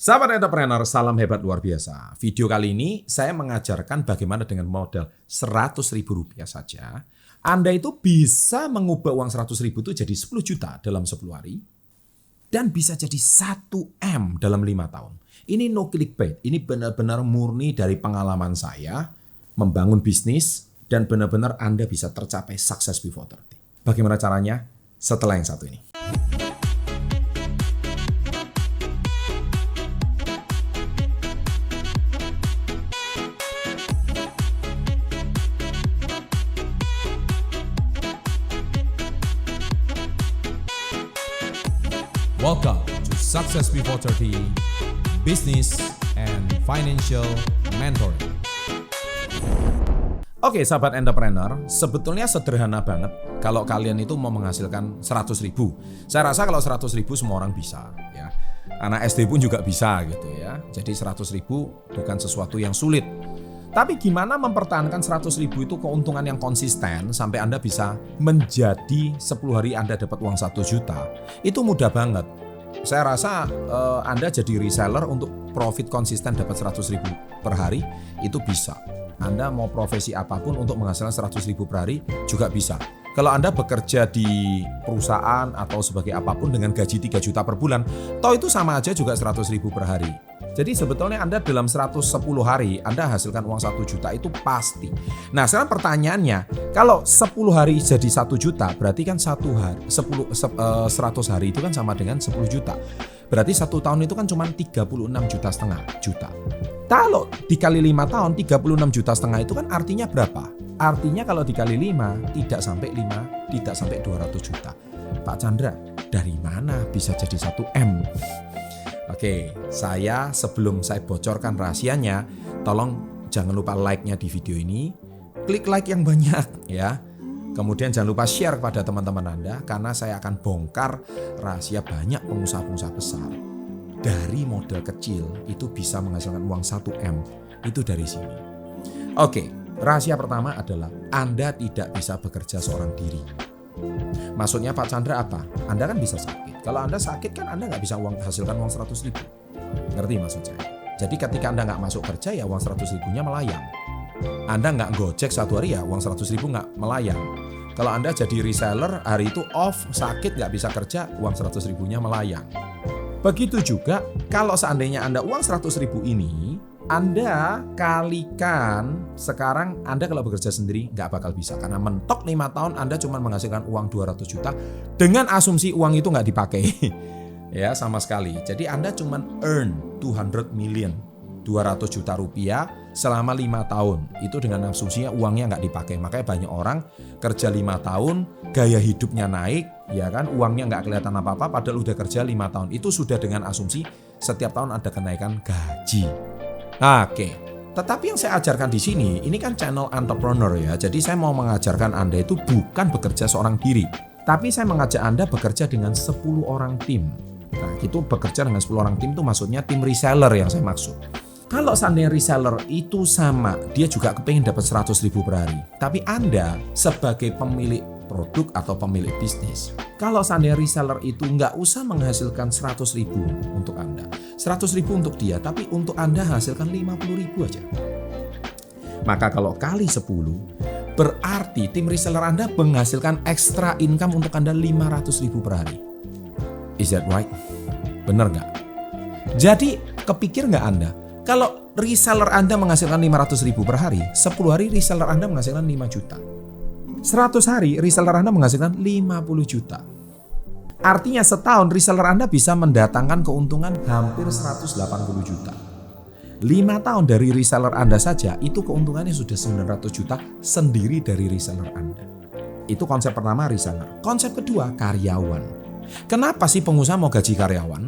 Sahabat entrepreneur, salam hebat luar biasa. Video kali ini saya mengajarkan bagaimana dengan modal Rp100.000 saja, Anda itu bisa mengubah uang Rp100.000 itu jadi 10 juta dalam 10 hari, dan bisa jadi 1M dalam 5 tahun. Ini no clickbait, ini benar-benar murni dari pengalaman saya membangun bisnis, dan benar-benar Anda bisa tercapai sukses before 30. Bagaimana caranya? Setelah yang satu ini. Welcome to Success Before 30 Business and Financial Mentoring. Oke, sahabat entrepreneur, sebetulnya sederhana banget kalau kalian itu mau menghasilkan 100.000. Saya rasa kalau 100.000 semua orang bisa, ya. Anak SD pun juga bisa gitu ya. Jadi 100.000 bukan sesuatu yang sulit. Tapi gimana mempertahankan 100.000 itu keuntungan yang konsisten sampai Anda bisa menjadi 10 hari Anda dapat uang 1 juta? Itu mudah banget. Saya rasa Anda jadi reseller untuk profit konsisten dapat 100.000 per hari itu bisa. Anda mau profesi apapun untuk menghasilkan 100.000 per hari juga bisa. Kalau Anda bekerja di perusahaan atau sebagai apapun dengan gaji 3 juta per bulan, toh itu sama aja juga 100.000 per hari. Jadi sebetulnya Anda dalam 110 hari Anda hasilkan uang 1 juta itu pasti. Nah sekarang pertanyaannya, kalau 10 hari jadi 1 juta, berarti kan 100 hari itu kan sama dengan 10 juta. Berarti 1 tahun itu kan cuma 36,5 juta. Kalau dikali 5 tahun 36,5 juta itu kan artinya berapa? Artinya kalau dikali 5 tidak sampai 200 juta. Pak Chandra, dari mana bisa jadi 1M? Oke, sebelum saya bocorkan rahasianya, tolong jangan lupa like-nya di video ini. Klik like yang banyak ya. Kemudian jangan lupa share kepada teman-teman Anda, karena saya akan bongkar rahasia banyak pengusaha-pengusaha besar. Dari modal kecil itu bisa menghasilkan uang 1M, itu dari sini. Oke, rahasia pertama adalah Anda tidak bisa bekerja seorang diri. Maksudnya Pak Chandra apa? Anda kan bisa sakit. Kalau Anda sakit kan Anda nggak bisa hasilkan uang 100.000. Ngerti maksud saya? Jadi ketika Anda nggak masuk kerja ya uang 100.000-nya melayang. Anda nggak gojek 1 hari ya uang 100.000 nggak melayang. Kalau Anda jadi reseller, hari itu off, sakit, nggak bisa kerja, uang 100.000-nya melayang. Begitu juga kalau seandainya Anda uang 100.000 ini, Anda kalikan, sekarang Anda kalau bekerja sendiri nggak bakal bisa. Karena mentok 5 tahun Anda cuma menghasilkan uang 200 juta dengan asumsi uang itu nggak dipakai. Ya sama sekali. Jadi Anda cuma earn 200 million, 200 juta rupiah selama 5 tahun. Itu dengan asumsinya uangnya nggak dipakai. Makanya banyak orang kerja 5 tahun, gaya hidupnya naik, ya kan, uangnya nggak kelihatan apa-apa padahal udah kerja 5 tahun. Itu sudah dengan asumsi setiap tahun ada kenaikan gaji. Oke, tetapi yang saya ajarkan di sini, ini kan channel entrepreneur ya. Jadi saya mau mengajarkan Anda itu bukan bekerja seorang diri, tapi saya mengajak Anda bekerja dengan 10 orang tim. Nah, itu bekerja dengan 10 orang tim itu maksudnya tim reseller yang saya maksud. Kalau seandainya reseller itu sama, dia juga kepengen dapat 100.000 per hari. Tapi Anda sebagai pemilik produk atau pemilik bisnis, kalau seandainya reseller itu nggak usah menghasilkan 100.000 untuk Anda, 100.000 untuk dia, tapi untuk Anda hasilkan 50.000 aja. Maka kalau kali 10, berarti tim reseller Anda menghasilkan extra income untuk Anda 500.000 per hari. Is that right? Bener nggak? Jadi kepikir nggak Anda? Kalau reseller Anda menghasilkan 500.000 per hari, 10 hari reseller Anda menghasilkan 5 juta. 100 hari reseller Anda menghasilkan 50 juta. Artinya setahun reseller Anda bisa mendatangkan keuntungan hampir 180 juta. 5 tahun dari reseller Anda saja itu keuntungannya sudah 900 juta sendiri dari reseller Anda. Itu konsep pertama, reseller. Konsep kedua, karyawan. Kenapa sih pengusaha mau gaji karyawan?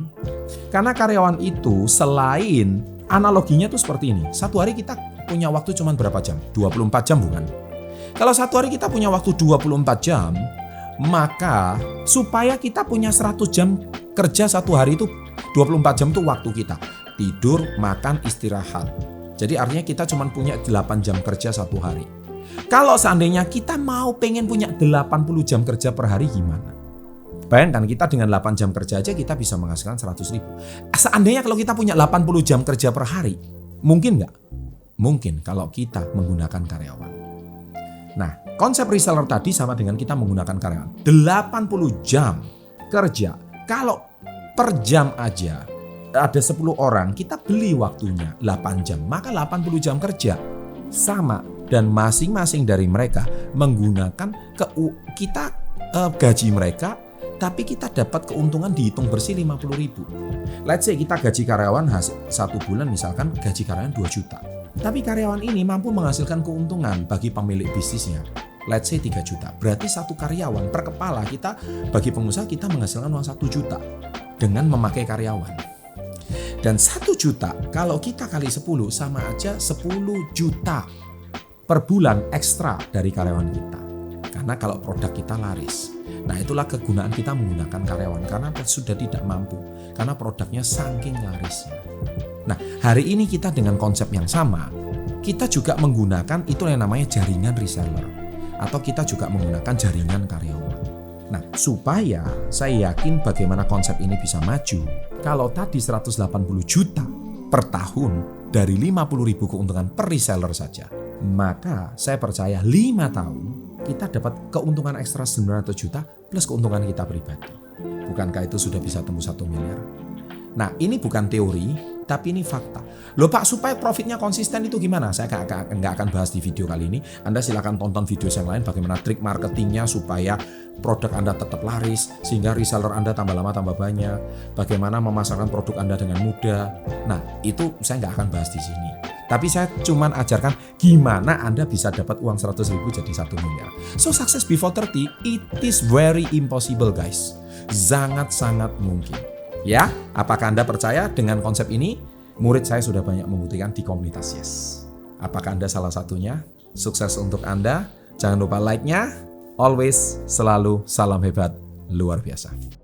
Karena karyawan itu selain, analoginya tuh seperti ini. 1 hari kita punya waktu cuma berapa jam? 24 jam bukan? Kalau 1 hari kita punya waktu 24 jam, maka supaya kita punya 100 jam kerja 1 hari itu, 24 jam itu waktu kita. Tidur, makan, istirahat. Jadi artinya kita cuma punya 8 jam kerja 1 hari. Kalau seandainya kita mau pengen punya 80 jam kerja per hari gimana? Bayangkan kita dengan 8 jam kerja aja kita bisa menghasilkan 100 ribu. Seandainya kalau kita punya 80 jam kerja per hari, mungkin nggak? Mungkin kalau kita menggunakan karyawan. Nah, konsep reseller tadi sama dengan kita menggunakan karyawan. 80 jam kerja. Kalau per jam aja ada 10 orang, kita beli waktunya 8 jam. Maka 80 jam kerja sama. Dan masing-masing dari mereka menggunakan kita gaji mereka, tapi kita dapat keuntungan dihitung bersih 50 ribu. Let's say kita gaji karyawan 1 bulan misalkan gaji karyawan 2 juta. Tapi karyawan ini mampu menghasilkan keuntungan bagi pemilik bisnisnya. Let's say 3 juta. Berarti satu karyawan per kepala kita, bagi pengusaha kita menghasilkan uang 1 juta dengan memakai karyawan. Dan 1 juta kalau kita kali 10 sama aja 10 juta per bulan ekstra dari karyawan kita. Karena kalau produk kita laris. Nah, itulah kegunaan kita menggunakan karyawan karena sudah tidak mampu. Karena produknya saking larisnya. Nah, hari ini kita dengan konsep yang sama, kita juga menggunakan itu yang namanya jaringan reseller. Atau kita juga menggunakan jaringan karyawan. Nah, supaya saya yakin bagaimana konsep ini bisa maju. Kalau tadi 180 juta per tahun dari 50 ribu keuntungan per reseller saja, maka saya percaya 5 tahun kita dapat keuntungan ekstra 900 juta plus keuntungan kita pribadi. Bukankah itu sudah bisa tembus 1 miliar? Nah, ini bukan teori, tapi ini fakta. Loh Pak, supaya profitnya konsisten itu gimana? Saya nggak akan bahas di video kali ini. Anda silakan tonton video yang lain bagaimana trik marketingnya supaya produk Anda tetap laris, sehingga reseller Anda tambah lama tambah banyak. Bagaimana memasarkan produk Anda dengan mudah. Nah, itu saya nggak akan bahas di sini. Tapi saya cuman ajarkan gimana Anda bisa dapat uang 100 ribu jadi 1 miliar. So, success before 30, it is very impossible guys. Sangat-sangat mungkin. Ya, apakah Anda percaya dengan konsep ini? Murid saya sudah banyak membuktikan di komunitas Yes. Apakah Anda salah satunya? Sukses untuk Anda. Jangan lupa like-nya. Always, selalu, salam hebat, luar biasa.